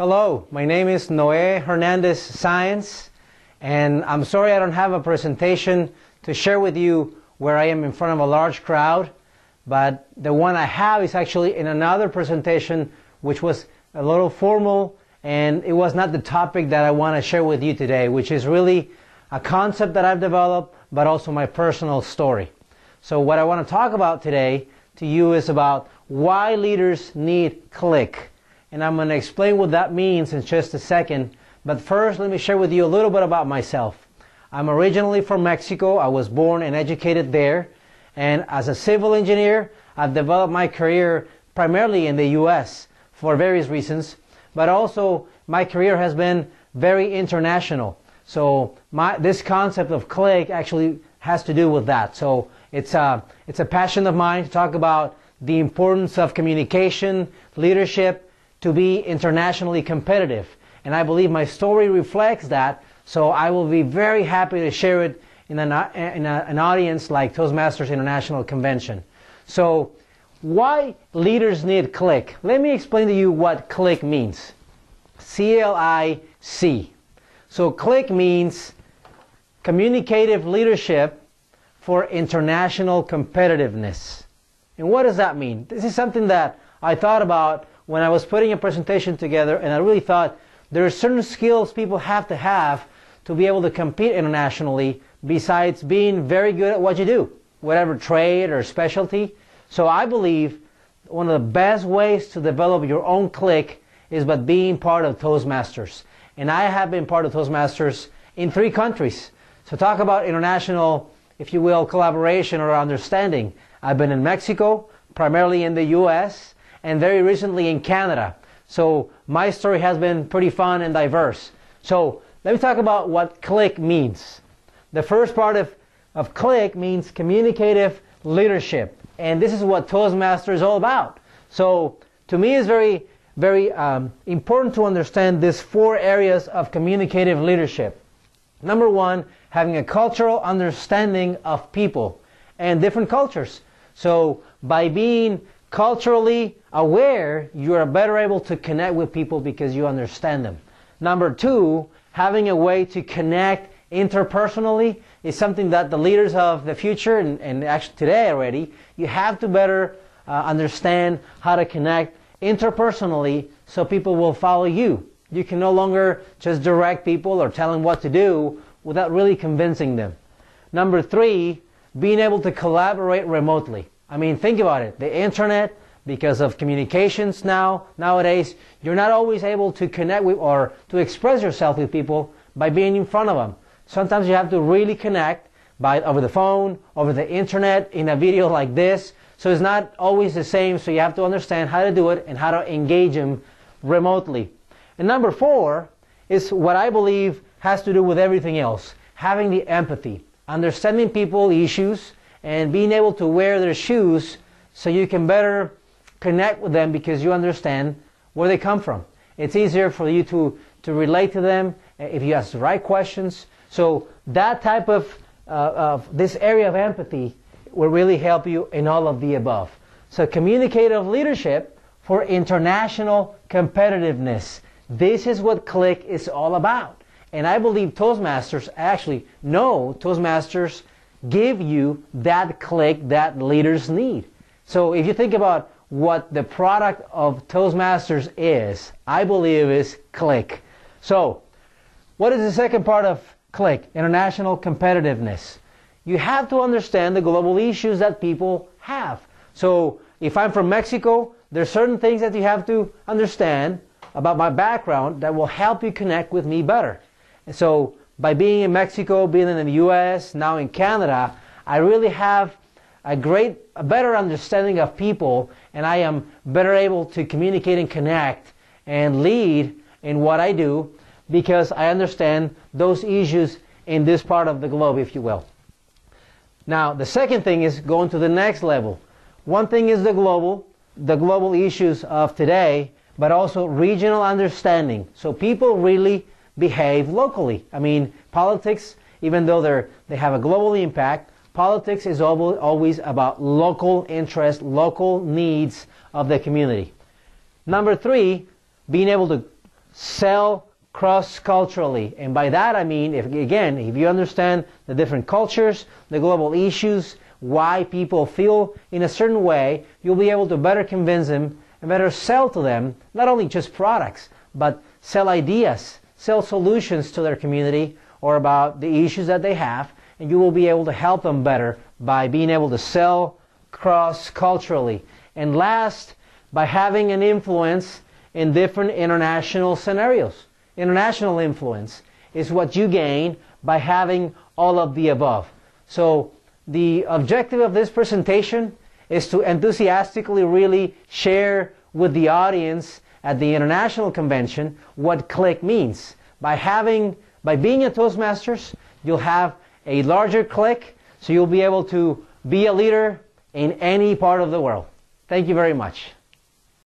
Hello, my name is Noé Hernandez Sáenz, and I'm sorry I don't have a presentation to share with you where I am in front of a large crowd, but the one I have is actually in another presentation which was a little formal, and it was not the topic that I want to share with you today, which is really a concept that I've developed, but also my personal story. So what I want to talk about today to you is about why leaders need CLIC. And I'm going to explain what that means in just a second. But first, let me share with you a little bit about myself. I'm originally from Mexico. I was born and educated there. And as a civil engineer, I've developed my career primarily in the U.S. for various reasons. But also, my career has been very international. So this concept of CLIC actually has to do with that. So it's a passion of mine to talk about the importance of communication, leadership, to be internationally competitive. And I believe my story reflects that, so I will be very happy to share it in an audience like Toastmasters International Convention. So why leaders need CLIC? Let me explain to you what CLIC means. C-L-I-C. So CLIC means Communicative Leadership for International Competitiveness. And what does that mean? This is something that I thought about when I was putting a presentation together, and I really thought there are certain skills people have to be able to compete internationally besides being very good at what you do, whatever trade or specialty. So I believe one of the best ways to develop your own CLIC is by being part of Toastmasters. And I have been part of Toastmasters in 3 countries. So talk about international, if you will, collaboration or understanding. I've been in Mexico, primarily in the U.S., and very recently in Canada. So my story has been pretty fun and diverse. So let me talk about what CLIC means. The first part of CLIC means communicative leadership. And this is what Toastmaster is all about. So to me it's very, very important to understand these 4 areas of communicative leadership. Number 1, having a cultural understanding of people and different cultures. So by being culturally aware, you are better able to connect with people because you understand them. Number 2, having a way to connect interpersonally is something that the leaders of the future, and actually today already, you have to better understand how to connect interpersonally so people will follow you. You can no longer just direct people or tell them what to do without really convincing them. Number 3, being able to collaborate remotely. I mean, think about it. The internet, because of communications nowadays, you're not always able to connect with or to express yourself with people by being in front of them. Sometimes you have to really connect over the phone, over the internet, in a video like this. So it's not always the same, so you have to understand how to do it and how to engage them remotely. And number 4 is what I believe has to do with everything else. Having the empathy, understanding people's issues, and being able to wear their shoes so you can better connect with them because you understand where they come from. It's easier for you to relate to them if you ask the right questions. So that type of this area of empathy will really help you in all of the above. So communicative leadership for international competitiveness. This is what CLIC is all about. And I believe Toastmasters Toastmasters give you that CLIC that leaders need. So if you think about what the product of Toastmasters is, I believe is CLIC. So what is the second part of CLIC? International competitiveness. You have to understand the global issues that people have. So if I'm from Mexico, there's certain things that you have to understand about my background that will help you connect with me better. And so by being in Mexico, being in the U.S., now in Canada, I really have a better understanding of people, and I am better able to communicate and connect and lead in what I do because I understand those issues in this part of the globe, if you will. Now, the second thing is going to the next level. One thing is the global issues of today, but also regional understanding. So people really behave locally. I mean, politics, even though they have a global impact, politics is always about local interest, local needs of the community. Number 3, being able sell cross-culturally. And by that I mean, if you understand the different cultures, the global issues, why people feel in a certain way, you'll be able to better convince them and better sell to them, not only just products, but sell ideas, sell solutions to their community or about the issues that they have, and you will be able to help them better by being able to sell cross-culturally. And last, by having an influence in different international scenarios. International influence is what you gain by having all of the above. So the objective of this presentation is to enthusiastically really share with the audience at the International Convention what CLIC means. By being a Toastmasters, you'll have a larger CLIC, so you'll be able to be a leader in any part of the world. Thank you very much.